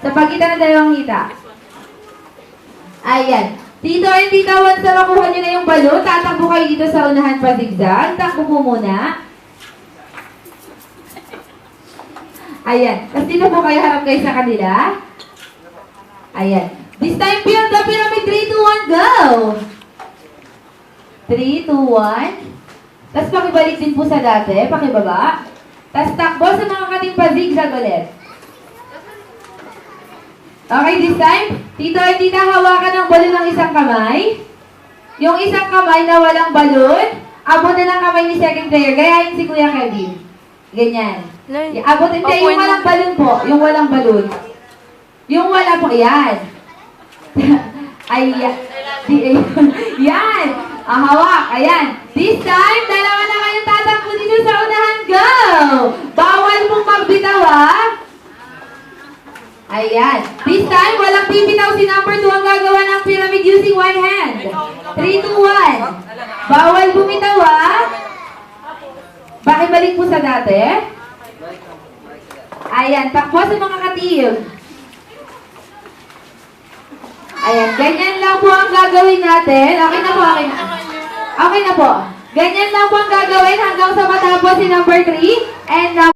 Sa pagitan ng dalawang hita. Ayan. Tito and Tita, once na makuha nyo na yung balon, tatakbo kayo dito sa unahan pa zigzag. Takbo po muna. Ayan. Tapos dito po kayo, harap kayo sa kanila. Ayan. This time, build the pyramid. 3, 2, 1, go! 3, 2, 1. Tapos pakibalik din po sa dati. Pakibaba. Tapos takbo sa mga katimpa zigzag ulit. Okay, this time, Tito at Tita, hawakan ng balon ng isang kamay. Yung isang kamay na walang balon, abot na ng kamay ni second player. Gayahin si Kuya Kevin. Ganyan. Abot hindi, yung walang balon po. Yung walang balon. Yung wala po, yan. Ay, yan. Hawak, ayan. This time, dalawa na kayong tatakbo dito sa unahan. Go! Bawal mong magbitaw, ha? Ayan. This time, walang bibitaw si number 2 ang gagawa ng pyramid using one hand. 3, 2, 1. Bawal bumitaw, ha? Bakit po sa dati? Ayan. Takbo sa mga ka-team. Ayan. Ganyan lang po ang gagawin natin. Okay na po, okay na. Okay na po. Ganyan lang po ang gagawin hanggang sa matapos si number 3 and